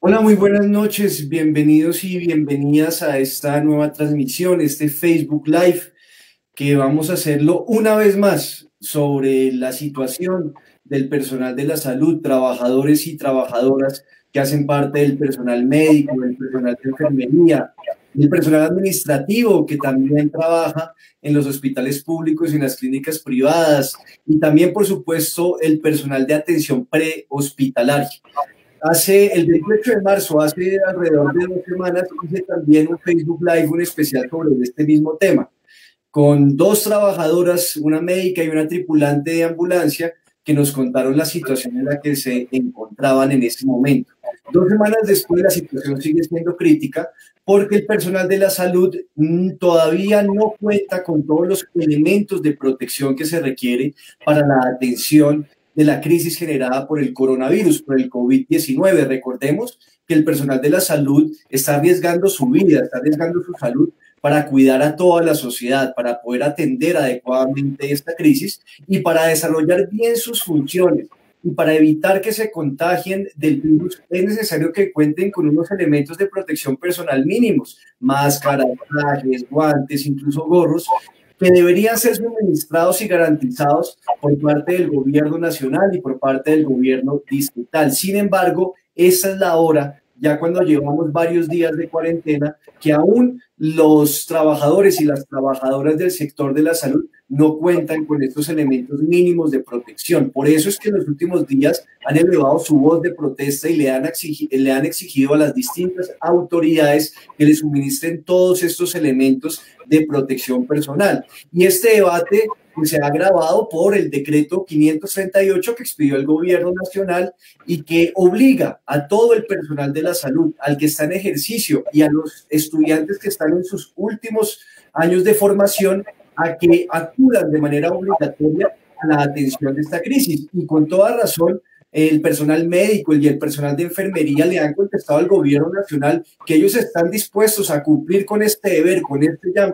Hola, muy buenas noches, bienvenidos y bienvenidas a esta nueva transmisión, este Facebook Live, que vamos a hacerlo una vez más sobre la situación del personal de la salud, trabajadores y trabajadoras que hacen parte del personal médico, del personal de enfermería, del personal administrativo que también trabaja en los hospitales públicos y en las clínicas privadas, y también, por supuesto, el personal de atención prehospitalaria. Hace el 28 de marzo, hace alrededor de 2 semanas, hice también un Facebook Live, un especial sobre este mismo tema, con dos trabajadoras, una médica y una tripulante de ambulancia, que nos contaron la situación en la que se encontraban en ese momento. 2 semanas después, la situación sigue siendo crítica porque el personal de la salud todavía no cuenta con todos los elementos de protección que se requiere para la atención de la crisis generada por el coronavirus, por el COVID-19. Recordemos que el personal de la salud está arriesgando su vida, está arriesgando su salud para cuidar a toda la sociedad, para poder atender adecuadamente esta crisis y para desarrollar bien sus funciones. Y para evitar que se contagien del virus, es necesario que cuenten con unos elementos de protección personal mínimos: máscaras, trajes, guantes, incluso gorros, que deberían ser suministrados y garantizados por parte del gobierno nacional y por parte del gobierno distrital. Sin embargo, esa es la hora, ya cuando llevamos varios días de cuarentena, que aún los trabajadores y las trabajadoras del sector de la salud no cuentan con estos elementos mínimos de protección. Por eso es que en los últimos días han elevado su voz de protesta y le han exigido a las distintas autoridades que les suministren todos estos elementos de protección personal. Y este debate pues, se ha agravado por el decreto 538 que expidió el gobierno nacional y que obliga a todo el personal de la salud, al que está en ejercicio y a los estudiantes que están en sus últimos años de formación, a que acudan de manera obligatoria a la atención de esta crisis. Y con toda razón, el personal médico y el personal de enfermería le han contestado al gobierno nacional que ellos están dispuestos a cumplir con este deber,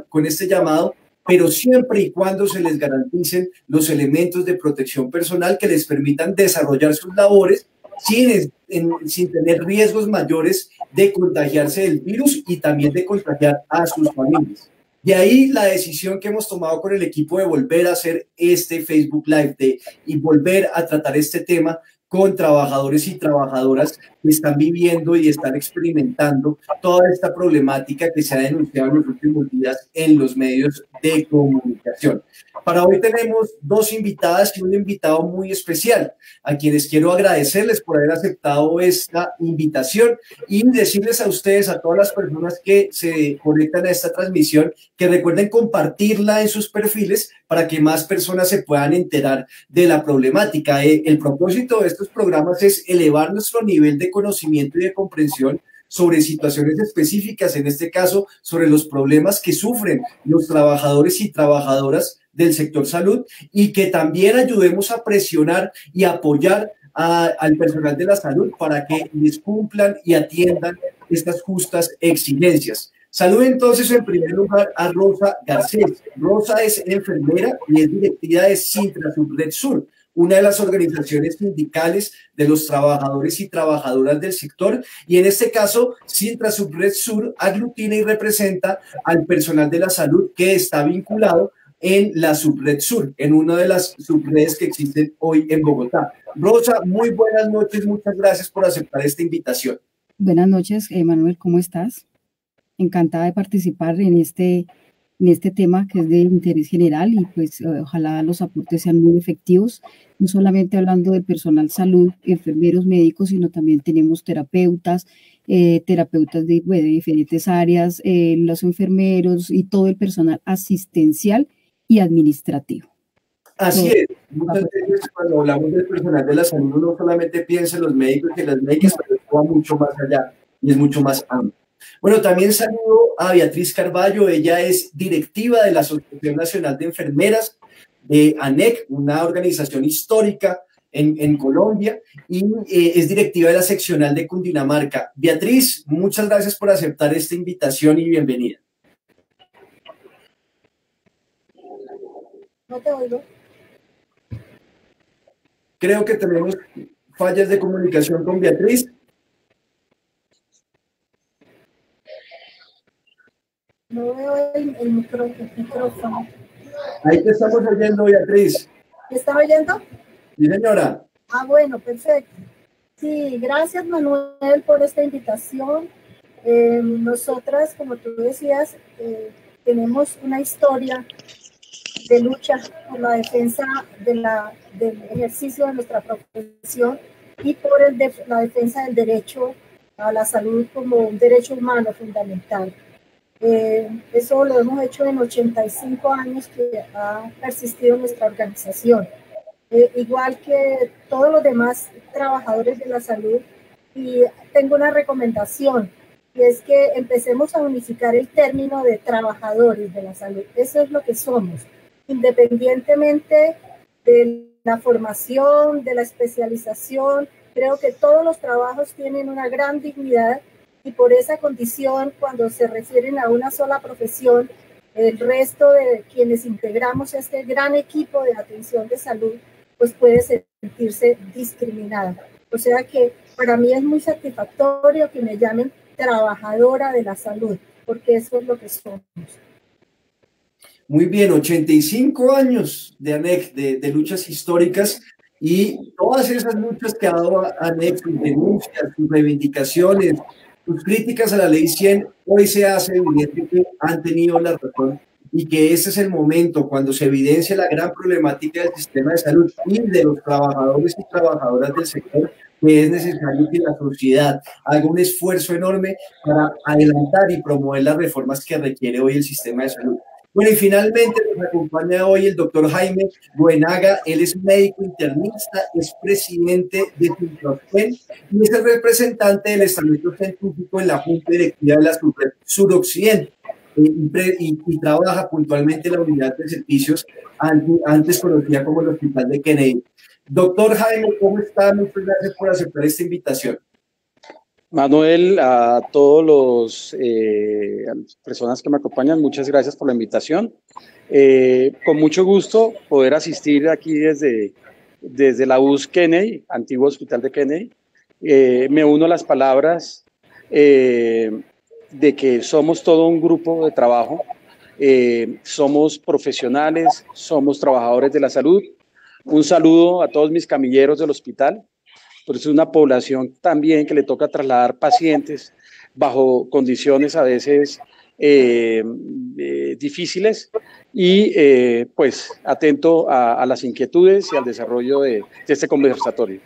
con este llamado, pero siempre y cuando se les garanticen los elementos de protección personal que les permitan desarrollar sus labores sin tener riesgos mayores de contagiarse del virus y también de contagiar a sus familias. De ahí la decisión que hemos tomado con el equipo de volver a hacer este Facebook Live y volver a tratar este tema con trabajadores y trabajadoras que están viviendo y están experimentando toda esta problemática que se ha denunciado en los últimos días en los medios de comunicación. Para hoy tenemos dos invitadas y un invitado muy especial, a quienes quiero agradecerles por haber aceptado esta invitación y decirles a ustedes, a todas las personas que se conectan a esta transmisión, que recuerden compartirla en sus perfiles para que más personas se puedan enterar de la problemática. El propósito de estos programas es elevar nuestro nivel de conocimiento y de comprensión sobre situaciones específicas, en este caso sobre los problemas que sufren los trabajadores y trabajadoras del sector salud, y que también ayudemos a presionar y apoyar al personal de la salud para que les cumplan y atiendan estas justas exigencias. Saludo entonces en primer lugar a Rosa Garcés. Rosa es enfermera y es directiva de Sintra Subred Sur, una de las organizaciones sindicales de los trabajadores y trabajadoras del sector, y en este caso Sintra Subred Sur aglutina y representa al personal de la salud que está vinculado en la Subred Sur, en una de las subredes que existen hoy en Bogotá. Rosa, muy buenas noches, muchas gracias por aceptar esta invitación. Buenas noches, Manuel, ¿cómo estás? Encantada de participar en este tema que es de interés general y pues ojalá los aportes sean muy efectivos, no solamente hablando de personal salud, enfermeros, médicos, sino también tenemos terapeutas, terapeutas de diferentes áreas, los enfermeros y todo el personal asistencial y administrativo. Así Todo. es, muchas veces cuando hablamos del personal de la salud uno solamente piensa en los médicos y en las médicas, pero esto va mucho más allá y es mucho más amplio. Bueno, también saludo a Beatriz Carballo, ella es directiva de la Asociación Nacional de Enfermeras de ANEC, una organización histórica en Colombia, y es directiva de la seccional de Cundinamarca. Beatriz, muchas gracias por aceptar esta invitación y bienvenida. No te oigo. Creo que tenemos fallas de comunicación con Beatriz. el micrófono. Ahí te estamos oyendo, Beatriz. ¿Me está oyendo? Sí, señora. Ah, bueno, perfecto. Sí, gracias, Manuel, por esta invitación. Nosotras, como tú decías, tenemos una historia de lucha por la defensa del ejercicio de nuestra profesión y por la defensa del derecho a la salud como un derecho humano fundamental. Eso lo hemos hecho en 85 años que ha persistido nuestra organización. Igual que todos los demás trabajadores de la salud, y tengo una recomendación, y es que empecemos a unificar el término de trabajadores de la salud. Eso es lo que somos, independientemente de la formación, de la especialización. Creo que todos los trabajos tienen una gran dignidad y por esa condición, cuando se refieren a una sola profesión, el resto de quienes integramos este gran equipo de atención de salud, pues puede sentirse discriminada. O sea que para mí es muy satisfactorio que me llamen trabajadora de la salud, porque eso es lo que somos. Muy bien, 85 años de ANEC, de luchas históricas, y todas esas luchas que ha dado ANEC, sus denuncias, sus reivindicaciones, sus críticas a la ley 100, hoy se hace evidente que han tenido la razón y que ese es el momento cuando se evidencia la gran problemática del sistema de salud y de los trabajadores y trabajadoras del sector, que es necesario que la sociedad haga un esfuerzo enorme para adelantar y promover las reformas que requiere hoy el sistema de salud. Bueno, y finalmente nos acompaña hoy el doctor Jaime Goenaga. Él es médico internista, es presidente de Sintraspen y es el representante del estamento científico en la Junta Directiva de la Suroccidente. Y trabaja puntualmente en la unidad de servicios antes conocida como el Hospital de Kennedy. Doctor Jaime, ¿cómo está? Muchas gracias por aceptar esta invitación. Manuel, a todos a las personas que me acompañan, muchas gracias por la invitación. Con mucho gusto poder asistir aquí desde la US Kennedy, antiguo Hospital de Kennedy. Me uno a las palabras de que somos todo un grupo de trabajo, somos profesionales, somos trabajadores de la salud. Un saludo a todos mis camilleros del hospital. Por eso es una población también que le toca trasladar pacientes bajo condiciones a veces difíciles y pues atento a las inquietudes y al desarrollo de este conversatorio.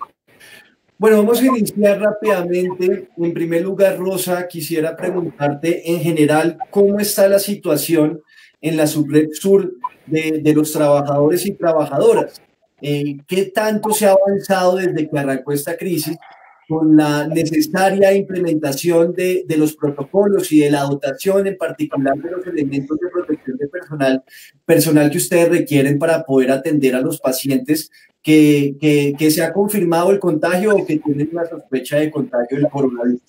Bueno, vamos a iniciar rápidamente. En primer lugar, Rosa, quisiera preguntarte en general cómo está la situación en la subred sur de los trabajadores y trabajadoras. ¿Qué tanto se ha avanzado desde que arrancó esta crisis con la necesaria implementación de los protocolos y de la dotación en particular de los elementos de protección de personal que ustedes requieren para poder atender a los pacientes que se ha confirmado el contagio o que tienen la sospecha de contagio del coronavirus?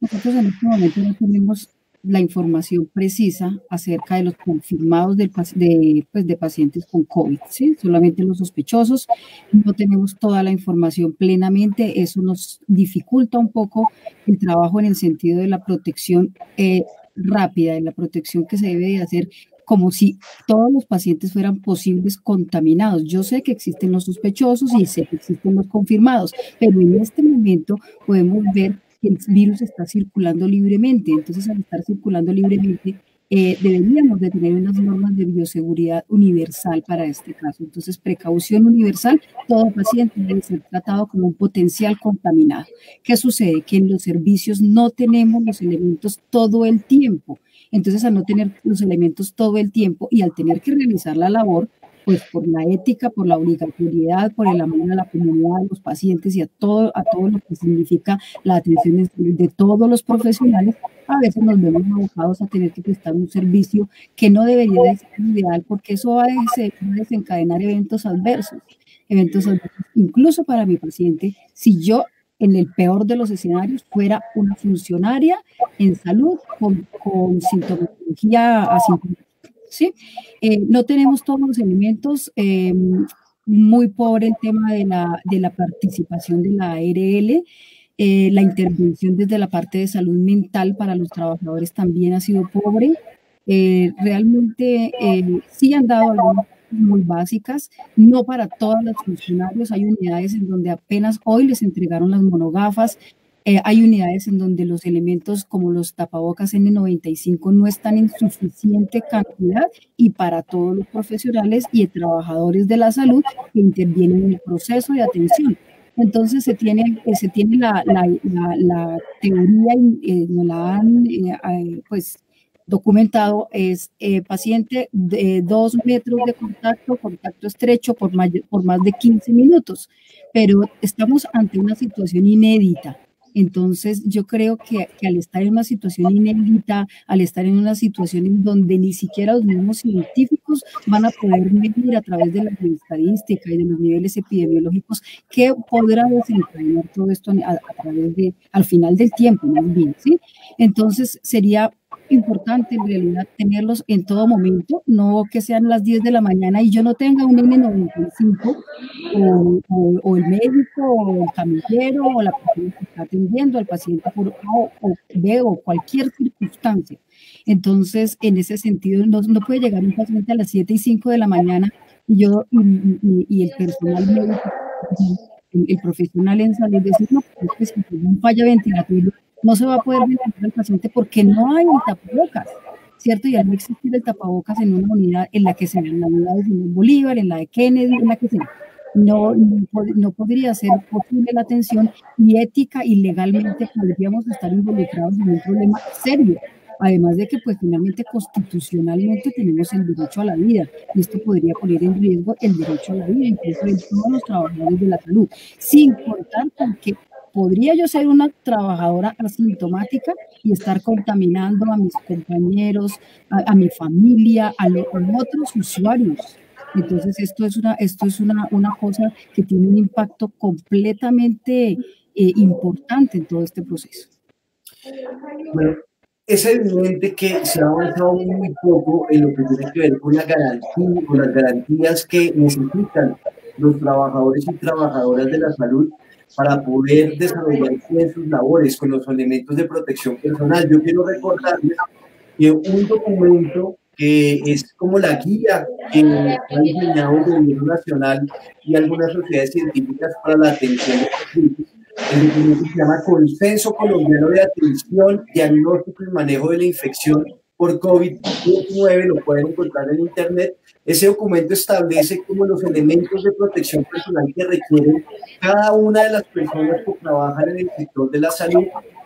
Nosotros en este momento no tenemos la información precisa acerca de los confirmados de pacientes con COVID, ¿sí? Solamente los sospechosos, no tenemos toda la información plenamente, eso nos dificulta un poco el trabajo en el sentido de la protección rápida, de la protección que se debe de hacer como si todos los pacientes fueran posibles contaminados. Yo sé que existen los sospechosos y sé que existen los confirmados, pero en este momento podemos ver que el virus está circulando libremente. Entonces, al estar circulando libremente, deberíamos de tener unas normas de bioseguridad universal para este caso. Entonces, precaución universal, todo paciente debe ser tratado como un potencial contaminado. ¿Qué sucede? Que en los servicios no tenemos los elementos todo el tiempo. Entonces, al no tener los elementos todo el tiempo y al tener que realizar la labor, pues por la ética, por la obligatoriedad, por el amor a la comunidad, a los pacientes y a todo lo que significa la atención de todos los profesionales, a veces nos vemos abocados a tener que prestar un servicio que no debería de ser ideal porque eso va a desencadenar eventos adversos, incluso para mi paciente, si yo en el peor de los escenarios fuera una funcionaria en salud con sintomatología asintomática. ¿Sí? No tenemos todos los elementos, muy pobre el tema de la participación de la ARL, la intervención desde la parte de salud mental para los trabajadores también ha sido pobre. Realmente sí han dado algunas muy básicas, no para todos los funcionarios. Hay unidades en donde apenas hoy les entregaron las monogafas. Hay unidades en donde los elementos como los tapabocas N95 no están en suficiente cantidad, y para todos los profesionales y trabajadores de la salud que intervienen en el proceso de atención. Entonces se tiene la teoría, nos la han pues documentado, es paciente de 2 metros de contacto estrecho por más de 15 minutos, pero estamos ante una situación inédita. Entonces yo creo que al estar en una situación inédita, al estar en una situación en donde ni siquiera los mismos científicos van a poder medir a través de la estadística y de los niveles epidemiológicos qué podrá desencadenar todo esto al final del tiempo, más bien, ¿sí? Entonces sería importante en realidad tenerlos en todo momento, no que sean las 10 de la mañana y yo no tenga un N95, o el médico, o el camillero, o la persona que está atendiendo al paciente por A o B, o cualquier circunstancia. Entonces, en ese sentido, no puede llegar un paciente a las 7 y 5 de la mañana y el personal médico, el profesional en salud, decir, no, pues si tiene un falla ventilatorio, no se va a poder ventilar al paciente porque no hay el tapabocas, ¿cierto? Y al no existir el tapabocas en una unidad en la que sea, en la unidad de Simón Bolívar, en la de Kennedy, en la que sea, no podría ser posible la atención, y ética y legalmente podríamos estar involucrados en un problema serio. Además de que, pues, finalmente, constitucionalmente tenemos el derecho a la vida, y esto podría poner en riesgo el derecho a la vida, incluso de todos los trabajadores de la salud, sin contar con que podría yo ser una trabajadora asintomática y estar contaminando a mis compañeros, a mi familia, a otros usuarios. Entonces, esto es una cosa que tiene un impacto completamente importante en todo este proceso. Bueno, es evidente que se ha avanzado muy poco en lo que tiene que ver con las garantías que necesitan los trabajadores y trabajadoras de la salud para poder desarrollar bien sus labores con los elementos de protección personal. Yo quiero recordarles que un documento que es como la guía que ha diseñado el Gobierno Nacional y algunas sociedades científicas para la atención de la crisis, el documento se llama Consenso Colombiano de Atención, Diagnóstico y Manejo de la Infección por COVID-19, lo pueden encontrar en internet. Ese documento establece como los elementos de protección personal que requieren cada una de las personas que trabajan en el sector de la salud,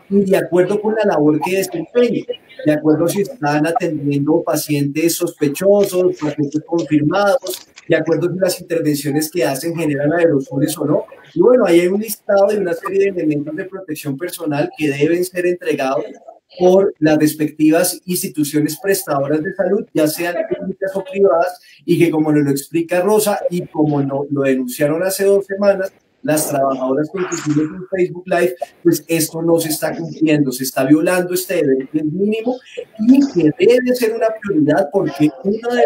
y de acuerdo con la labor que desempeñen, de acuerdo si están atendiendo pacientes sospechosos, pacientes confirmados, de acuerdo si las intervenciones que hacen generan aerosoles o no. Y bueno, ahí hay un listado de una serie de elementos de protección personal que deben ser entregados por las respectivas instituciones prestadoras de salud, ya sean públicas o privadas, y que, como nos lo explica Rosa y como lo denunciaron hace 2 semanas las trabajadoras que hicimos en Facebook Live, pues esto no se está cumpliendo, se está violando este deber que es mínimo y que debe ser una prioridad, porque uno de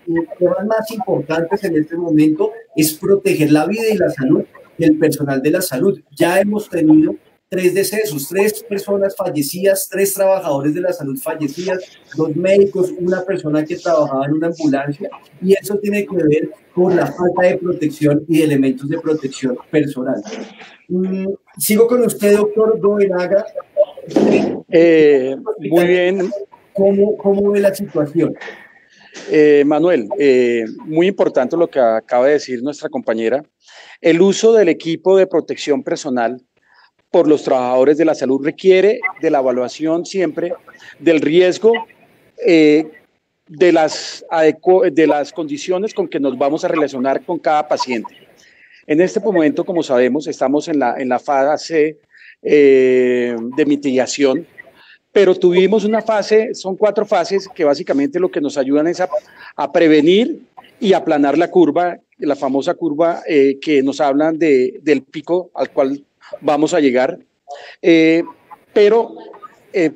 los temas más importantes en este momento es proteger la vida y la salud del personal de la salud. Ya hemos tenido 3 decesos, 3 personas fallecidas, 3 trabajadores de la salud fallecidas, 2 médicos, una persona que trabajaba en una ambulancia, y eso tiene que ver con la falta de protección y de elementos de protección personal. Sigo con usted, doctor Goenaga. Muy bien. ¿Cómo ve la situación? Manuel, muy importante lo que acaba de decir nuestra compañera. El uso del equipo de protección personal por los trabajadores de la salud requiere de la evaluación siempre del riesgo, de las condiciones con que nos vamos a relacionar con cada paciente. En este momento, como sabemos, estamos en la fase de mitigación, pero tuvimos una fase, son 4 fases que básicamente lo que nos ayudan es a prevenir y aplanar la curva, la famosa curva que nos hablan del pico al cual vamos a llegar, pero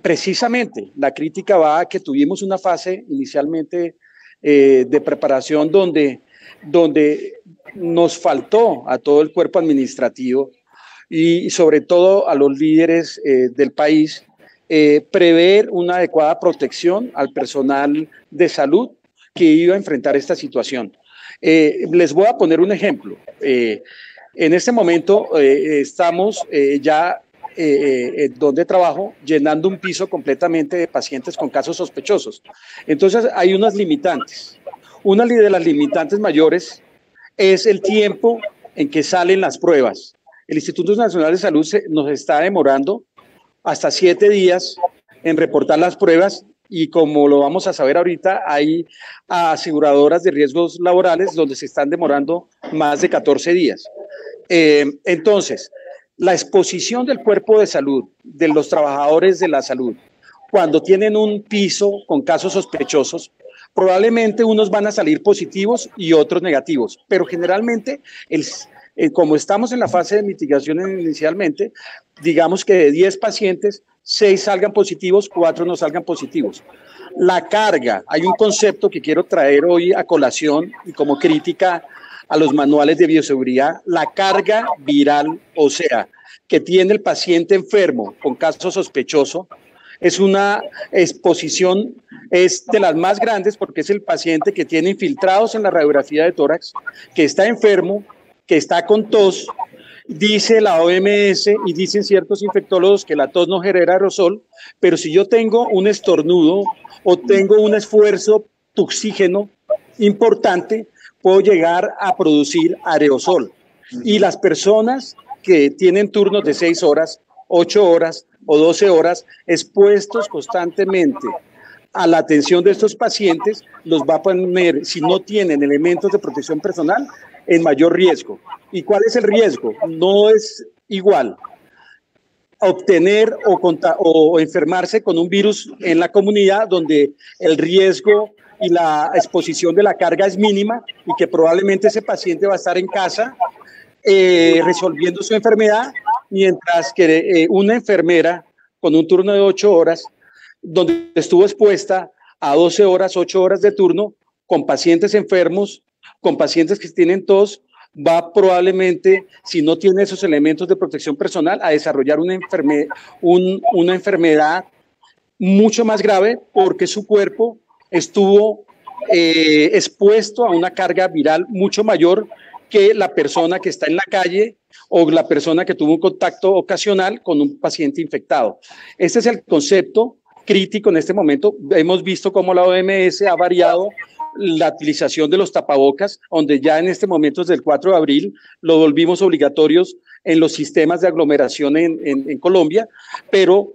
precisamente la crítica va a que tuvimos una fase inicialmente de preparación donde nos faltó a todo el cuerpo administrativo y sobre todo a los líderes del país prever una adecuada protección al personal de salud que iba a enfrentar esta situación. Les voy a poner un ejemplo. En este momento estamos ya donde trabajo llenando un piso completamente de pacientes con casos sospechosos. Entonces hay unas limitantes. Una de las limitantes mayores es el tiempo en que salen las pruebas. El Instituto Nacional de Salud nos está demorando hasta 7 días en reportar las pruebas y como lo vamos a saber ahorita, hay aseguradoras de riesgos laborales donde se están demorando más de 14 días. Entonces, la exposición del cuerpo de salud, de los trabajadores de la salud, cuando tienen un piso con casos sospechosos, probablemente unos van a salir positivos y otros negativos, pero generalmente, como estamos en la fase de mitigación inicialmente, digamos que de 10 pacientes, 6 salgan positivos, 4 no salgan positivos. La carga, hay un concepto que quiero traer hoy a colación y como crítica a los manuales de bioseguridad, la carga viral, o sea, que tiene el paciente enfermo con caso sospechoso, es una exposición, es de las más grandes porque es el paciente que tiene infiltrados en la radiografía de tórax, que está enfermo, que está con tos. Dice la OMS y dicen ciertos infectólogos que la tos no genera aerosol, pero si yo tengo un estornudo o tengo un esfuerzo toxígeno importante, puedo llegar a producir aerosol. Y las personas que tienen turnos de 6 horas, 8 horas o 12 horas expuestos constantemente a la atención de estos pacientes, los va a poner, si no tienen elementos de protección personal, en mayor riesgo. ¿Y cuál es el riesgo? No es igual obtener o enfermarse con un virus en la comunidad donde el riesgo y la exposición de la carga es mínima y que probablemente ese paciente va a estar en casa resolviendo su enfermedad, mientras que una enfermera con un turno de 8 horas, donde estuvo expuesta a 12 horas, 8 horas de turno, con pacientes enfermos, con pacientes que tienen tos, va probablemente, si no tiene esos elementos de protección personal, a desarrollar una enfermedad mucho más grave porque su cuerpo estuvo expuesto a una carga viral mucho mayor que la persona que está en la calle o la persona que tuvo un contacto ocasional con un paciente infectado. Este es el concepto crítico en este momento. Hemos visto cómo la OMS ha variado la utilización de los tapabocas, donde ya en este momento, desde el 4 de abril, lo volvimos obligatorios en los sistemas de aglomeración en Colombia, pero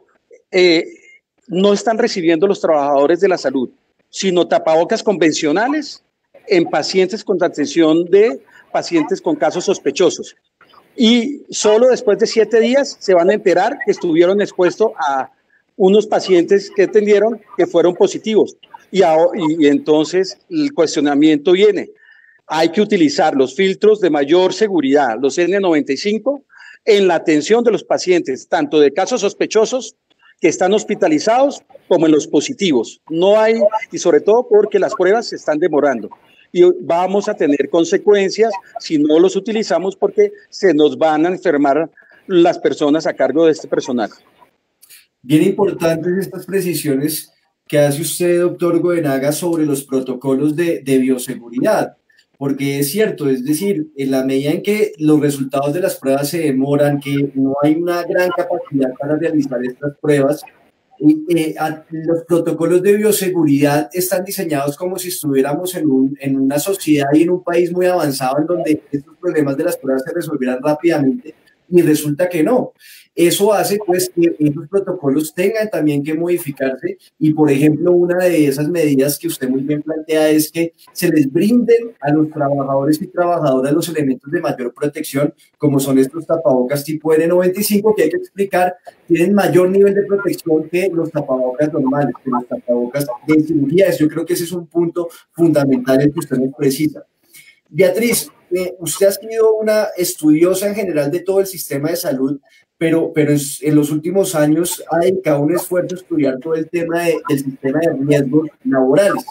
no están recibiendo los trabajadores de la salud, sino tapabocas convencionales en pacientes con atención de pacientes con casos sospechosos. Y solo después de 7 días se van a enterar que estuvieron expuestos a unos pacientes que atendieron que fueron positivos. Y entonces el cuestionamiento viene. Hay que utilizar los filtros de mayor seguridad, los N95, en la atención de los pacientes, tanto de casos sospechosos que están hospitalizados como en los positivos. No hay, y sobre todo porque las pruebas se están demorando. Y vamos a tener consecuencias si no los utilizamos porque se nos van a enfermar las personas a cargo de este personal. Bien importantes estas precisiones que hace usted, doctor Goenaga, sobre los protocolos de bioseguridad, porque es cierto, es decir, en la medida en que los resultados de las pruebas se demoran, que no hay una gran capacidad para realizar estas pruebas, los protocolos de bioseguridad están diseñados como si estuviéramos en una sociedad y en un país muy avanzado en donde estos problemas de las pruebas se resolvieran rápidamente, y resulta que no. Eso hace pues que esos protocolos tengan también que modificarse y, por ejemplo, una de esas medidas que usted muy bien plantea es que se les brinden a los trabajadores y trabajadoras los elementos de mayor protección, como son estos tapabocas tipo N95, que hay que explicar, tienen mayor nivel de protección que los tapabocas normales, que los tapabocas de cirugía. Yo creo que ese es un punto fundamental el que usted nos precisa. Beatriz, usted ha sido una estudiosa en general de todo el sistema de salud, pero en los últimos años ha dedicado un esfuerzo a estudiar todo el tema del sistema de riesgos laborales.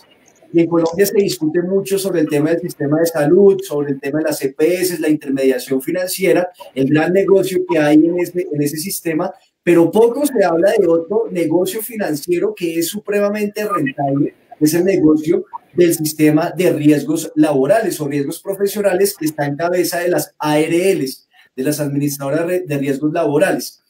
Y en Colombia se discute mucho sobre el tema del sistema de salud, sobre el tema de las EPS, la intermediación financiera, el gran negocio que hay en ese sistema, pero poco se habla de otro negocio financiero que es supremamente rentable, es el negocio del sistema de riesgos laborales o riesgos profesionales que está en cabeza de las ARLs, de las administradoras de riesgos laborales.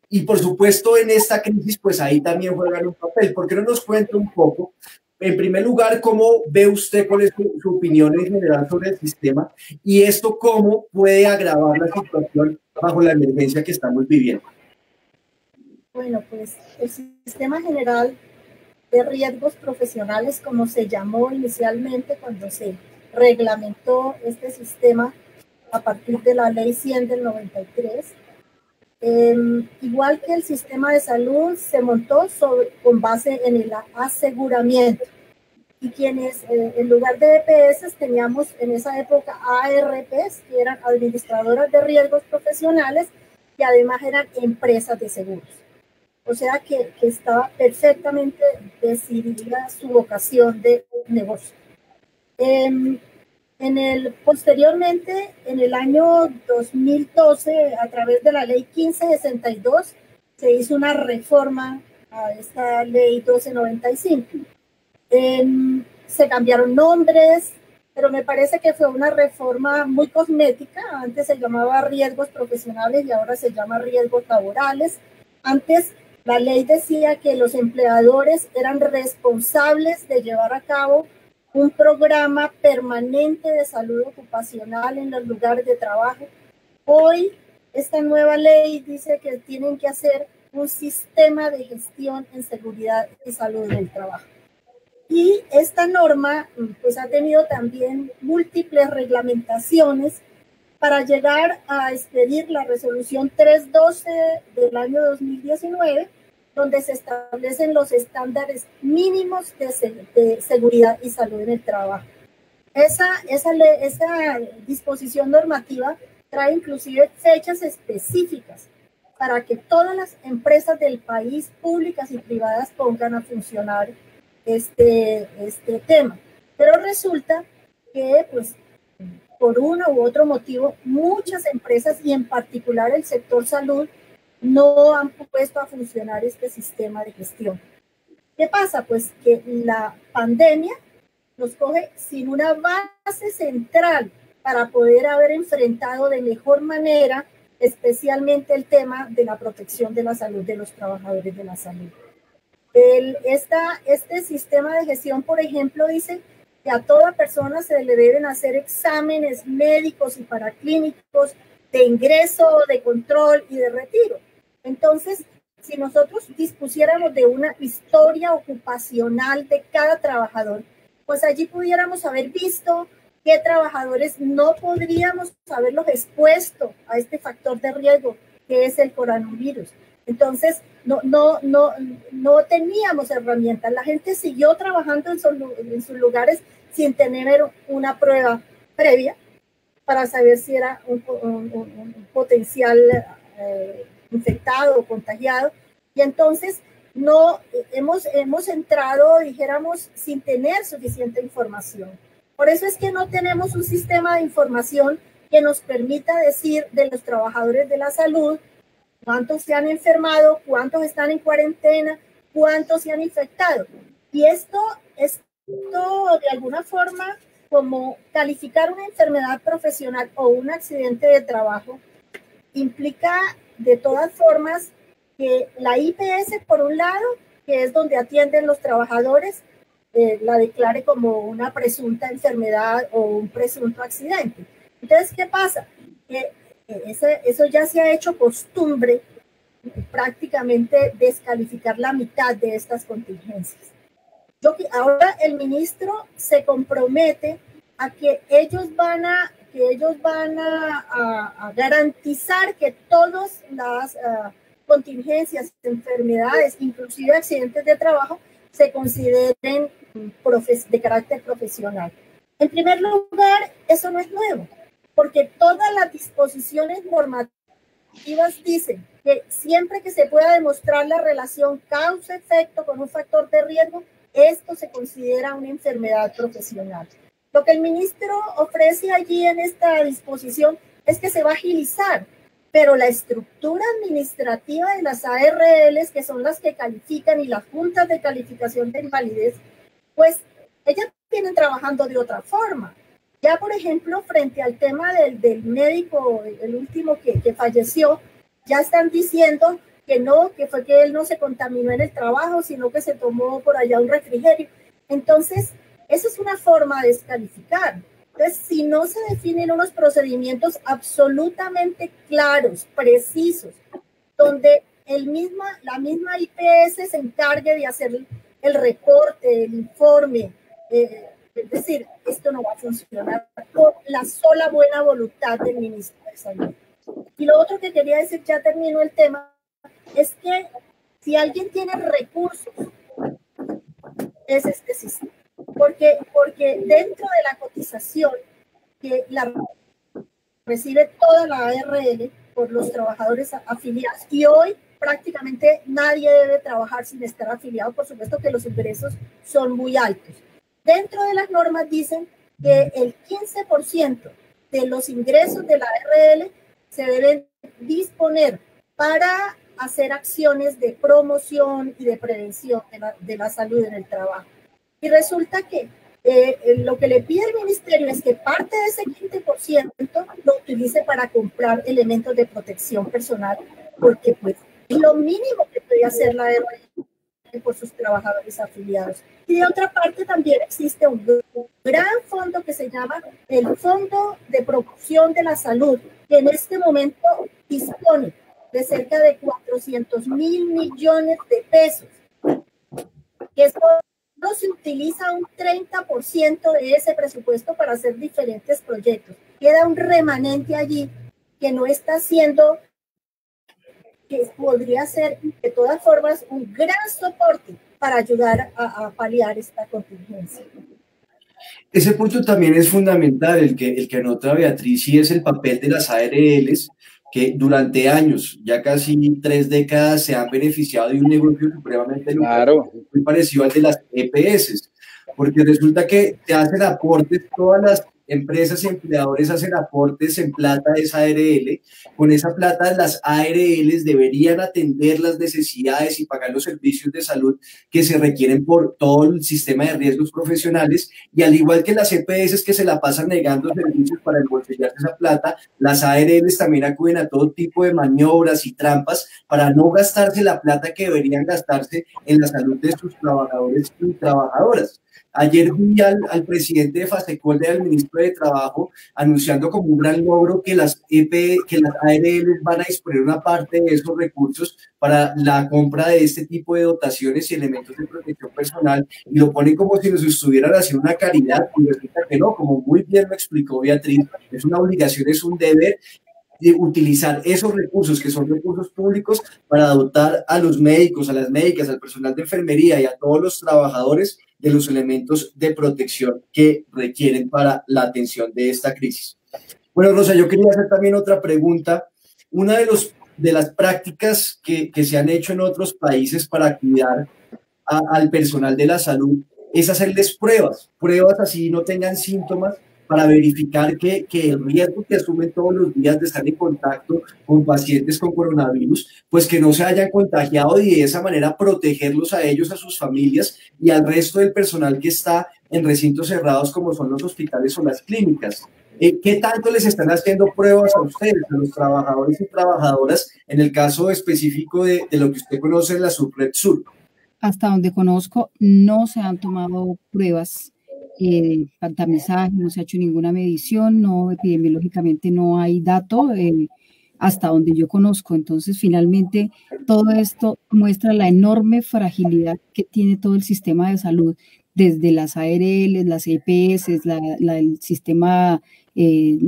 Y por supuesto en esta crisis, pues ahí también juegan un papel. ¿Por qué no nos cuenta un poco? En primer lugar, ¿cómo ve usted, cuál es su opinión en general sobre el sistema? Y esto, ¿cómo puede agravar la situación bajo la emergencia que estamos viviendo? Bueno, pues el sistema general de riesgos profesionales, como se llamó inicialmente cuando se reglamentó este sistema a partir de la Ley 100 del 93, igual que el sistema de salud, se montó con base en el aseguramiento. Y quienes, en lugar de EPS, teníamos en esa época ARPs, que eran administradoras de riesgos profesionales, que además eran empresas de seguros. O sea que estaba perfectamente decidida su vocación de negocio. Posteriormente, en el año 2012, a través de la ley 1562, se hizo una reforma a esta ley 1295. Se cambiaron nombres, pero me parece que fue una reforma muy cosmética. Antes se llamaba riesgos profesionales y ahora se llama riesgos laborales. Antes la ley decía que los empleadores eran responsables de llevar a cabo un programa permanente de salud ocupacional en los lugares de trabajo. Hoy, esta nueva ley dice que tienen que hacer un sistema de gestión en seguridad y salud del trabajo. Y esta norma, pues, ha tenido también múltiples reglamentaciones para llegar a expedir la resolución 312 del año 2019, donde se establecen los estándares mínimos de seguridad y salud en el trabajo. Esa disposición normativa trae inclusive fechas específicas para que todas las empresas del país, públicas y privadas, pongan a funcionar este tema. Pero resulta que, pues, por uno u otro motivo, muchas empresas, y en particular el sector salud, no han puesto a funcionar este sistema de gestión. ¿Qué pasa? Pues que la pandemia nos coge sin una base central para poder haber enfrentado de mejor manera, especialmente el tema de la protección de la salud de los trabajadores de la salud. Este sistema de gestión, por ejemplo, dice que a toda persona se le deben hacer exámenes médicos y paraclínicos de ingreso, de control y de retiro. Entonces, si nosotros dispusiéramos de una historia ocupacional de cada trabajador, pues allí pudiéramos haber visto qué trabajadores no podríamos haberlos expuesto a este factor de riesgo que es el coronavirus. Entonces, no teníamos herramientas. La gente siguió trabajando en sus lugares sin tener una prueba previa para saber si era un potencial infectado o contagiado. Y entonces hemos entrado, dijéramos, sin tener suficiente información. Por eso es que no tenemos un sistema de información que nos permita decir de los trabajadores de la salud cuántos se han enfermado, cuántos están en cuarentena, cuántos se han infectado. Y esto de alguna forma, como calificar una enfermedad profesional o un accidente de trabajo, implica de todas formas que la IPS, por un lado, que es donde atienden los trabajadores, la declare como una presunta enfermedad o un presunto accidente. Entonces, ¿qué pasa? Que eso ya se ha hecho costumbre, prácticamente descalificar la mitad de estas contingencias. Ahora el ministro se compromete a que ellos van a garantizar que todas las contingencias, enfermedades, inclusive accidentes de trabajo, se consideren de carácter profesional. En primer lugar, eso no es nuevo, porque todas las disposiciones normativas dicen que siempre que se pueda demostrar la relación causa-efecto con un factor de riesgo, esto se considera una enfermedad profesional. Lo que el ministro ofrece allí en esta disposición es que se va a agilizar pero la estructura administrativa de las ARLs, que son las que califican, y las juntas de calificación de invalidez, pues ellas vienen trabajando de otra forma. Ya, por ejemplo, frente al tema del médico, el último que falleció, ya están diciendo que no, que fue que él no se contaminó en el trabajo, sino que se tomó por allá un refrigerio. Entonces, eso es una forma de descalificar. Entonces, si no se definen unos procedimientos absolutamente claros, precisos, donde la misma IPS se encargue de hacer el reporte, el informe, es decir, esto no va a funcionar por la sola buena voluntad del ministro de Salud. Y lo otro que quería decir, ya termino el tema, es que si alguien tiene recursos, es este sistema. Porque dentro de la cotización que la recibe toda la ARL por los trabajadores afiliados, y hoy prácticamente nadie debe trabajar sin estar afiliado, por supuesto que los ingresos son muy altos. Dentro de las normas dicen que el 15% de los ingresos de la ARL se deben disponer para hacer acciones de promoción y de prevención de la salud en el trabajo. Y resulta que lo que le pide el ministerio es que parte de ese 15% lo utilice para comprar elementos de protección personal, porque pues es lo mínimo que puede hacer la ARL por sus trabajadores afiliados. Y de otra parte también existe un gran fondo que se llama el Fondo de Promoción de la Salud, que en este momento dispone de cerca de 400.000 millones de pesos, que solo se utiliza un 30% de ese presupuesto para hacer diferentes proyectos. Queda un remanente allí que no está siendo, que podría ser de todas formas un gran soporte para ayudar a paliar esta contingencia. Ese punto también es fundamental, el que anota Beatriz, y es el papel de las ARLs, que durante años, ya casi 3 décadas, se han beneficiado de un negocio supremamente lucrativo, muy parecido al de las EPS, porque resulta que te hacen aportes, todas las empresas y empleadores hacen aportes en plata de esa ARL. Con esa plata las ARLs deberían atender las necesidades y pagar los servicios de salud que se requieren por todo el sistema de riesgos profesionales, y al igual que las EPS que se la pasan negando servicios para embolsillarse esa plata, las ARLs también acuden a todo tipo de maniobras y trampas para no gastarse la plata que deberían gastarse en la salud de sus trabajadores y trabajadoras. Ayer vi al presidente de FASECOL, del ministro de Trabajo, anunciando como un gran logro que las ARL van a disponer una parte de esos recursos para la compra de este tipo de dotaciones y elementos de protección personal, y lo ponen como si nos estuvieran haciendo una caridad, y resulta que no, como muy bien lo explicó Beatriz, es una obligación, es un deber de utilizar esos recursos, que son recursos públicos, para dotar a los médicos, a las médicas, al personal de enfermería y a todos los trabajadores de los elementos de protección que requieren para la atención de esta crisis. Bueno, Rosa, yo quería hacer también otra pregunta. Una de las prácticas que se han hecho en otros países para cuidar al personal de la salud es hacerles pruebas así no tengan síntomas, para verificar que el riesgo que asumen todos los días de estar en contacto con pacientes con coronavirus, pues que no se hayan contagiado, y de esa manera protegerlos a ellos, a sus familias y al resto del personal que está en recintos cerrados como son los hospitales o las clínicas. ¿Qué tanto les están haciendo pruebas a ustedes, a los trabajadores y trabajadoras, en el caso específico de lo que usted conoce en la Subred Sur? Hasta donde conozco, no se han tomado pruebas tamizaje, no se ha hecho ninguna medición, no, epidemiológicamente no hay dato hasta donde yo conozco. Entonces, finalmente, todo esto muestra la enorme fragilidad que tiene todo el sistema de salud, desde las ARL, las EPS, el sistema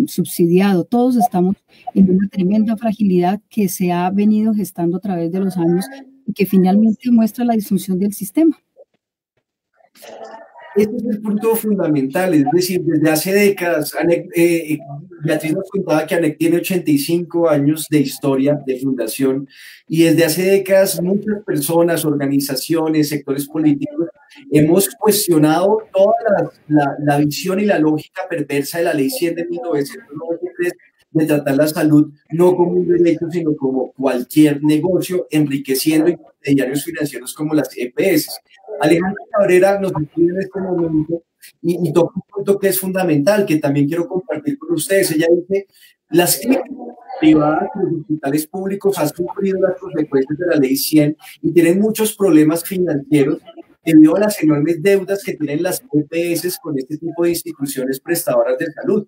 subsidiado. Todos estamos en una tremenda fragilidad que se ha venido gestando a través de los años y que finalmente muestra la disfunción del sistema. Este es el punto fundamental, es decir, desde hace décadas, Beatriz nos contaba que ANEC tiene 85 años de historia de fundación, y desde hace décadas muchas personas, organizaciones, sectores políticos hemos cuestionado toda la visión y la lógica perversa de la Ley 100 de 1993, de tratar la salud no como un derecho, sino como cualquier negocio, enriqueciendo intermediarios financieros como las EPS. Alejandra Cabrera nos escribe en este momento y toca un punto que es fundamental, que también quiero compartir con ustedes. Ella dice, las clínicas privadas y los hospitales públicos han sufrido las consecuencias de la Ley 100 y tienen muchos problemas financieros debido a las enormes deudas que tienen las EPS con este tipo de instituciones prestadoras de salud.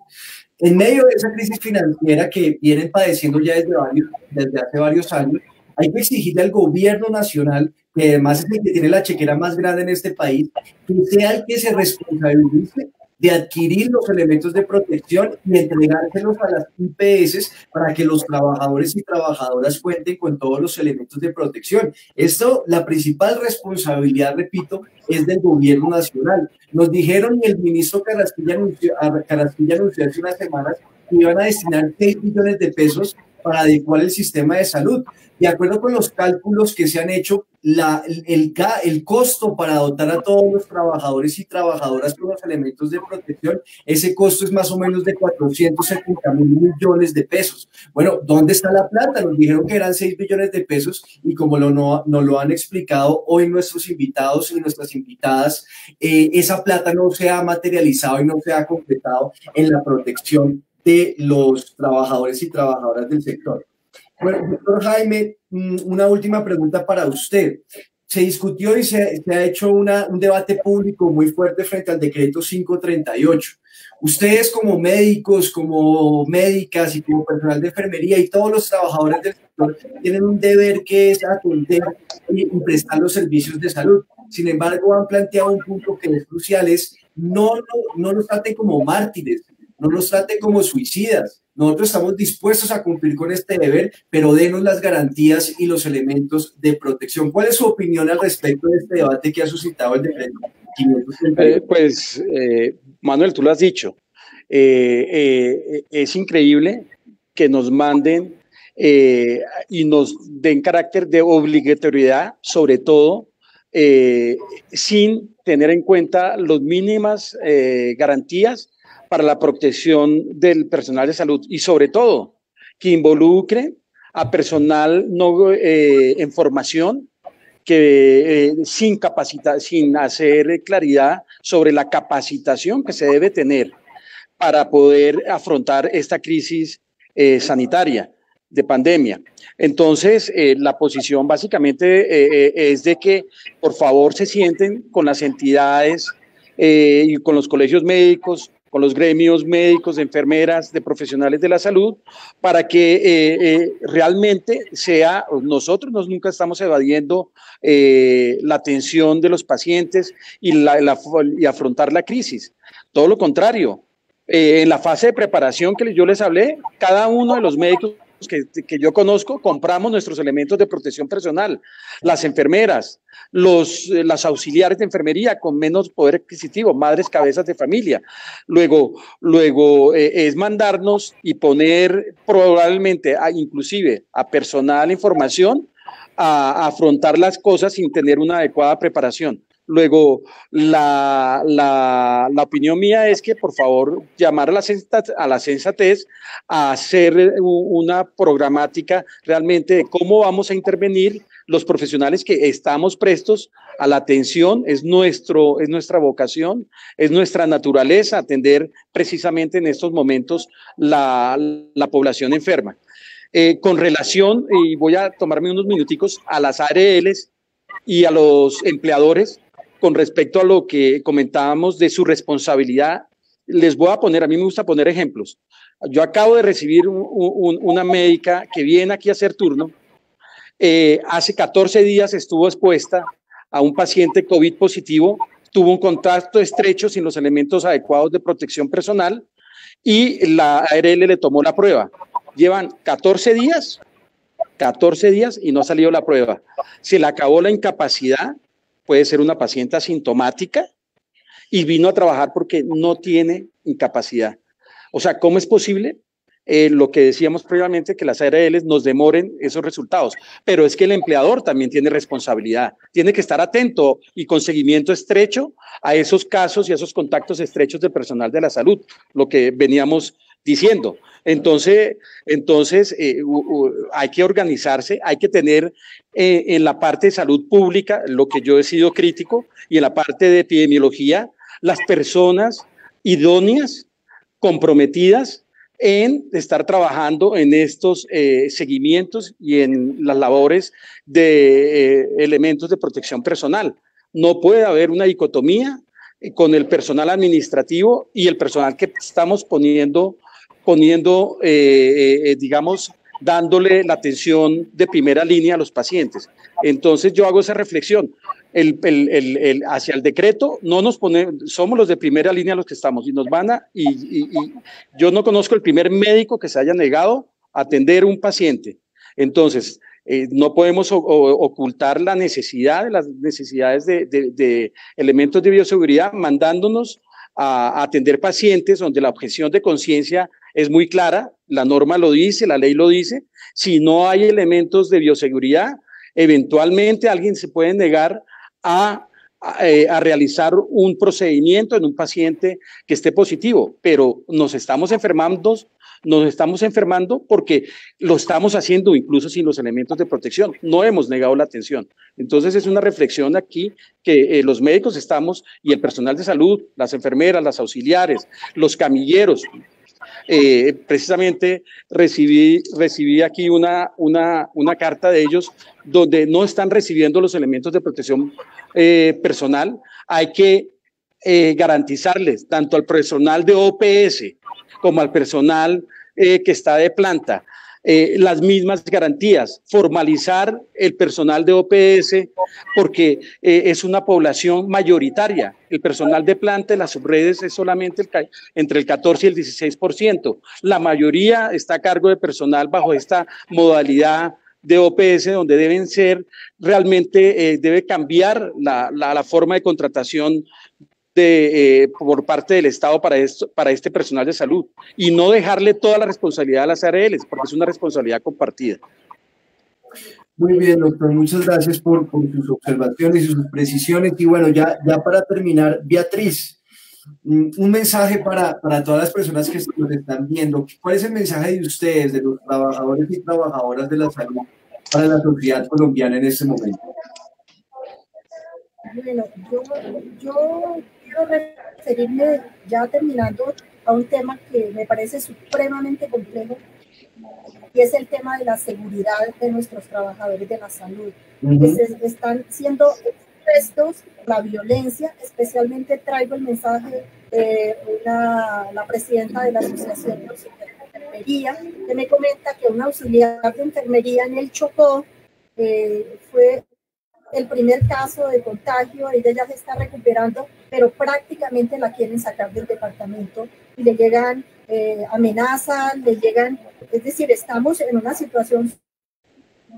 En medio de esa crisis financiera que vienen padeciendo ya desde hace varios años, hay que exigirle al gobierno nacional, que además es el que tiene la chequera más grande en este país, que sea el que se responsabilice de adquirir los elementos de protección y entregárselos a las IPS para que los trabajadores y trabajadoras cuenten con todos los elementos de protección. Esto, la principal responsabilidad, repito, es del gobierno nacional. Nos dijeron, y el ministro Carrasquilla anunció hace unas semanas, que iban a destinar 6 billones de pesos para adecuar el sistema de salud. De acuerdo con los cálculos que se han hecho, el costo para dotar a todos los trabajadores y trabajadoras con los elementos de protección, ese costo es más o menos de 470.000 millones de pesos. Bueno, ¿dónde está la plata? Nos dijeron que eran 6 billones de pesos y como nos lo han explicado hoy nuestros invitados y nuestras invitadas, esa plata no se ha materializado y no se ha concretado en la protección de los trabajadores y trabajadoras del sector. Bueno, doctor Jaime, una última pregunta para usted. Se discutió y se ha hecho un debate público muy fuerte frente al decreto 538. Ustedes como médicos, como médicas y como personal de enfermería y todos los trabajadores del sector tienen un deber que es atender y prestar los servicios de salud. Sin embargo, han planteado un punto que es crucial, es no nos traten como mártires, no nos traten como suicidas. Nosotros estamos dispuestos a cumplir con este deber, pero denos las garantías y los elementos de protección. ¿Cuál es su opinión al respecto de este debate que ha suscitado el decreto 538? Manuel, tú lo has dicho. Es increíble que nos manden y nos den carácter de obligatoriedad, sobre todo, sin tener en cuenta las mínimas garantías para la protección del personal de salud y sobre todo que involucre a personal en formación que sin hacer claridad sobre la capacitación que se debe tener para poder afrontar esta crisis sanitaria de pandemia. Entonces, la posición básicamente es de que por favor se sienten con las entidades y con los colegios médicos, con los gremios médicos, de enfermeras, de profesionales de la salud, para que realmente nosotros nunca estamos evadiendo la atención de los pacientes y afrontar la crisis. Todo lo contrario, en la fase de preparación que yo les hablé, cada uno de los médicos que yo conozco, compramos nuestros elementos de protección personal, las enfermeras, las auxiliares de enfermería con menos poder adquisitivo, madres cabezas de familia. Luego es mandarnos y poner probablemente inclusive a personal en formación a afrontar las cosas sin tener una adecuada preparación. Luego, la opinión mía es que, por favor, llamar a la sensatez a hacer una programática realmente de cómo vamos a intervenir los profesionales que estamos prestos a la atención. Es nuestra vocación, es nuestra naturaleza atender precisamente en estos momentos la población enferma. Con relación, y voy a tomarme unos minuticos, a las ARLs y a los empleadores, con respecto a lo que comentábamos de su responsabilidad, a mí me gusta poner ejemplos. Yo acabo de recibir una médica que viene aquí a hacer turno. Hace 14 días estuvo expuesta a un paciente COVID positivo, tuvo un contacto estrecho sin los elementos adecuados de protección personal y la ARL le tomó la prueba. Llevan 14 días y no ha salido la prueba. Se le acabó la incapacidad. Puede ser una paciente asintomática y vino a trabajar porque no tiene incapacidad. O sea, ¿cómo es posible? Lo que decíamos previamente, que las ARLs nos demoren esos resultados, pero es que el empleador también tiene responsabilidad, tiene que estar atento y con seguimiento estrecho a esos casos y a esos contactos estrechos del personal de la salud, lo que veníamos diciendo. Entonces hay que organizarse, hay que tener en la parte de salud pública, lo que yo he sido crítico, y en la parte de epidemiología, las personas idóneas, comprometidas en estar trabajando en estos seguimientos y en las labores de elementos de protección personal. No puede haber una dicotomía con el personal administrativo y el personal que estamos poniendo digamos, dándole la atención de primera línea a los pacientes. Entonces yo hago esa reflexión. Hacia el decreto, no nos somos los de primera línea los que estamos y nos van a, y yo no conozco el primer médico que se haya negado a atender un paciente. Entonces, no podemos ocultar la necesidad de las necesidades de elementos de bioseguridad, mandándonos a atender pacientes donde la objeción de conciencia es muy clara, la norma lo dice, la ley lo dice. Si no hay elementos de bioseguridad, eventualmente alguien se puede negar a realizar un procedimiento en un paciente que esté positivo, pero nos estamos enfermando porque lo estamos haciendo incluso sin los elementos de protección. No hemos negado la atención. Entonces es una reflexión aquí que los médicos estamos y el personal de salud, las enfermeras, las auxiliares, los camilleros. Precisamente recibí aquí una carta de ellos donde no están recibiendo los elementos de protección personal. Hay que garantizarles tanto al personal de OPS como al personal que está de planta las mismas garantías, formalizar el personal de OPS porque es una población mayoritaria. El personal de planta en las subredes es solamente entre el 14 y el 16%. La mayoría está a cargo de personal bajo esta modalidad de OPS, donde deben ser realmente, debe cambiar la forma de contratación por parte del Estado para este personal de salud y no dejarle toda la responsabilidad a las ARLs, porque es una responsabilidad compartida. Muy bien, doctor, muchas gracias por sus observaciones y sus precisiones. Y bueno, ya para terminar, Beatriz, un mensaje para todas las personas que nos están viendo. ¿Cuál es el mensaje de ustedes, de los trabajadores y trabajadoras de la salud, para la sociedad colombiana en este momento? Bueno, yo quiero referirme, ya terminando, a un tema que me parece supremamente complejo, y es el tema de la seguridad de nuestros trabajadores de la salud, que están siendo expuestos a la violencia. Especialmente traigo el mensaje de la presidenta de la Asociación de Auxiliares de Enfermería, que me comenta que un auxiliar de enfermería en el Chocó fue el primer caso de contagio. Ella ya se está recuperando, pero prácticamente la quieren sacar del departamento y le llegan amenazas, es decir, estamos en una situación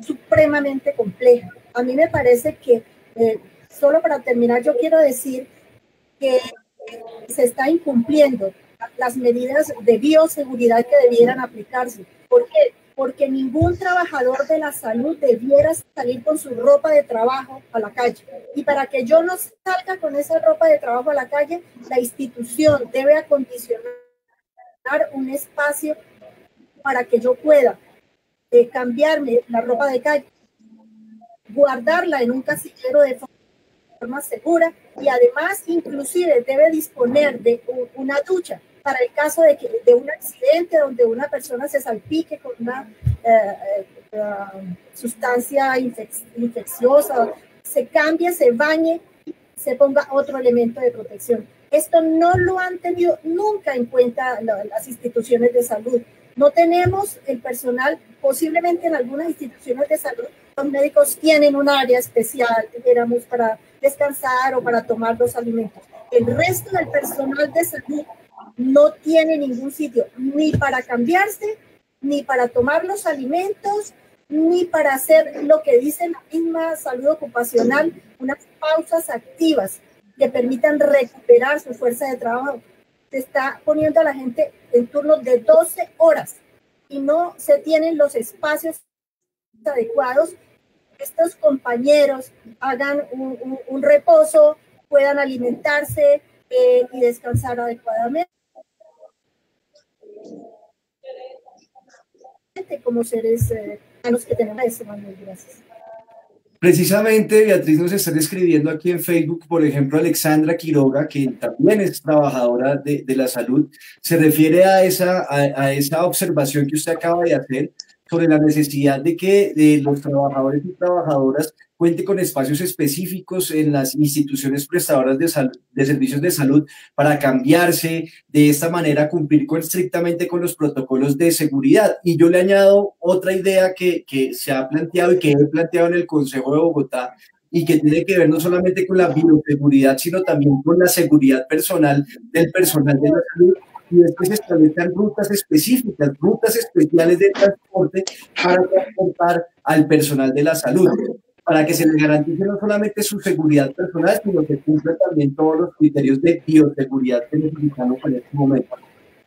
supremamente compleja. A mí me parece que, solo para terminar, yo quiero decir que se está incumpliendo las medidas de bioseguridad que debieran aplicarse. ¿Por qué? Porque ningún trabajador de la salud debiera salir con su ropa de trabajo a la calle. Y para que yo no salga con esa ropa de trabajo a la calle, la institución debe acondicionar un espacio para que yo pueda cambiarme la ropa de calle, guardarla en un casillero de forma segura, y además inclusive debe disponer de una ducha para el caso de un accidente donde una persona se salpique con una sustancia infecciosa, se cambie, se bañe, se ponga otro elemento de protección. Esto no lo han tenido nunca en cuenta las instituciones de salud. No tenemos el personal, posiblemente en algunas instituciones de salud, los médicos tienen un área especial, dijéramos, para descansar o para tomar los alimentos. El resto del personal de salud no tiene ningún sitio, ni para cambiarse, ni para tomar los alimentos, ni para hacer lo que dice la misma salud ocupacional, unas pausas activas que permitan recuperar su fuerza de trabajo. Se está poniendo a la gente en turnos de 12 horas y no se tienen los espacios adecuados. Estos compañeros hagan un reposo, puedan alimentarse y descansar adecuadamente. como seres a los que tenemos eso, Manuel. Gracias. Precisamente, Beatriz, nos está escribiendo aquí en Facebook, por ejemplo, Alexandra Quiroga, que también es trabajadora de la salud, se refiere a esa observación que usted acaba de hacer sobre la necesidad de que los trabajadores y trabajadoras cuenten con espacios específicos en las instituciones prestadoras de servicios de salud para cambiarse, de esta manera cumplir estrictamente con los protocolos de seguridad. Y yo le añado otra idea que se ha planteado y que he planteado en el Consejo de Bogotá, y que tiene que ver no solamente con la bioseguridad, sino también con la seguridad personal del personal de la salud, y después se establezcan rutas específicas, rutas especiales de transporte para transportar al personal de la salud, para que se les garantice no solamente su seguridad personal, sino que cumpla también todos los criterios de bioseguridad que necesitamos en este momento.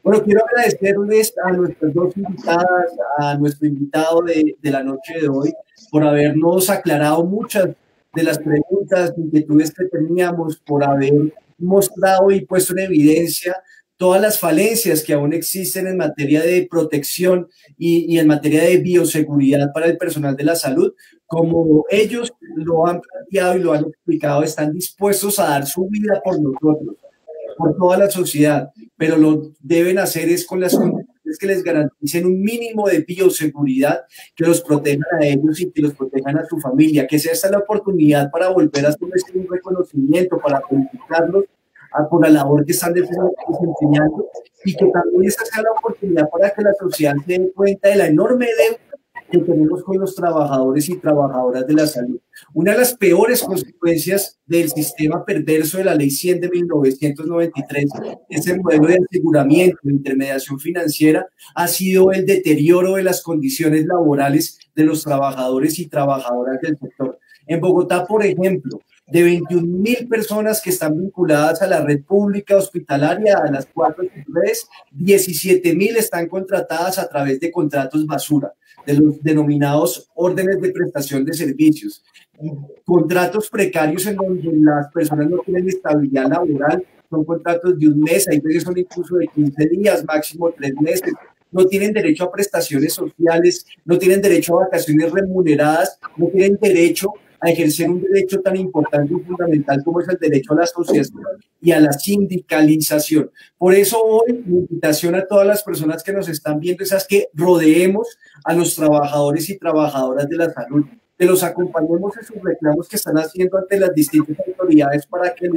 Bueno, quiero agradecerles a nuestras dos invitadas, a nuestro invitado de la noche de hoy, por habernos aclarado muchas de las preguntas, inquietudes que teníamos, por haber mostrado y puesto en evidencia todas las falencias que aún existen en materia de protección y en materia de bioseguridad para el personal de la salud. Como ellos lo han planteado y lo han explicado, están dispuestos a dar su vida por nosotros, por toda la sociedad, pero lo deben hacer es con las condiciones que les garanticen un mínimo de bioseguridad, que los protejan a ellos y que los protejan a su familia, que sea esta la oportunidad para volver a hacerles un reconocimiento, para felicitarlos por la labor que están desempeñando, y que también esa sea la oportunidad para que la sociedad se dé cuenta de la enorme deuda que tenemos con los trabajadores y trabajadoras de la salud. Una de las peores consecuencias del sistema perverso de la Ley 100 de 1993, ese modelo de aseguramiento, de intermediación financiera, ha sido el deterioro de las condiciones laborales de los trabajadores y trabajadoras del sector. En Bogotá, por ejemplo, de 21.000 personas que están vinculadas a la red pública hospitalaria, a las 4 redes, 17.000 están contratadas a través de contratos basura, de los denominados órdenes de prestación de servicios. Contratos precarios en donde las personas no tienen estabilidad laboral, son contratos de un mes, hay veces son incluso de 15 días, máximo 3 meses. No tienen derecho a prestaciones sociales, no tienen derecho a vacaciones remuneradas, no tienen derecho a ejercer un derecho tan importante y fundamental como es el derecho a la asociación y a la sindicalización. Por eso hoy mi invitación a todas las personas que nos están viendo es que rodeemos a los trabajadores y trabajadoras de la salud, que los acompañemos en sus reclamos que están haciendo ante las distintas autoridades para que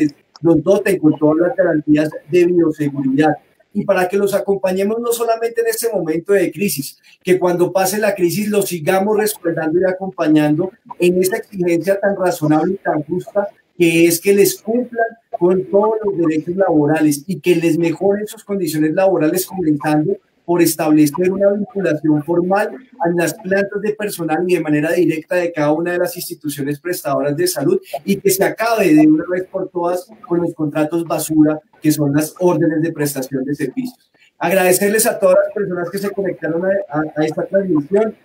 los doten con todas las garantías de bioseguridad, y para que los acompañemos no solamente en este momento de crisis, que cuando pase la crisis los sigamos respaldando y acompañando en esa exigencia tan razonable y tan justa, que es que les cumplan con todos los derechos laborales y que les mejoren sus condiciones laborales, comenzando por establecer una vinculación formal a las plantas de personal y de manera directa de cada una de las instituciones prestadoras de salud, y que se acabe de una vez por todas con los contratos basura, que son las órdenes de prestación de servicios. Agradecerles a todas las personas que se conectaron a esta transmisión,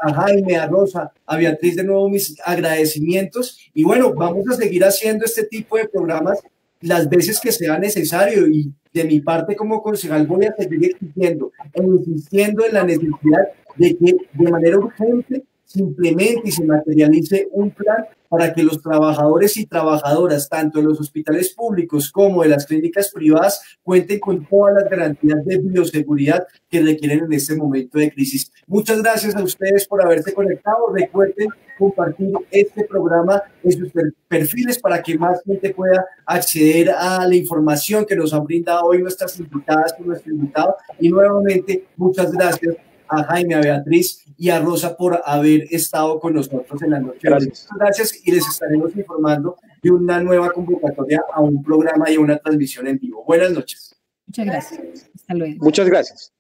a Jaime, a Rosa, a Beatriz, de nuevo mis agradecimientos, y bueno, vamos a seguir haciendo este tipo de programas las veces que sea necesario, y de mi parte como concejal voy a seguir exigiendo e insistiendo en la necesidad de que de manera urgente se implemente y se materialice un plan para que los trabajadores y trabajadoras, tanto de los hospitales públicos como de las clínicas privadas, cuenten con todas las garantías de bioseguridad que requieren en este momento de crisis. Muchas gracias a ustedes por haberse conectado. Recuerden compartir este programa en sus perfiles para que más gente pueda acceder a la información que nos han brindado hoy nuestras invitadas y nuestro invitado. Y nuevamente, muchas gracias a Jaime, a Beatriz y a Rosa por haber estado con nosotros en la noche. Gracias. Muchas gracias, y les estaremos informando de una nueva convocatoria a un programa y a una transmisión en vivo. Buenas noches. Muchas gracias. Hasta luego. Muchas gracias.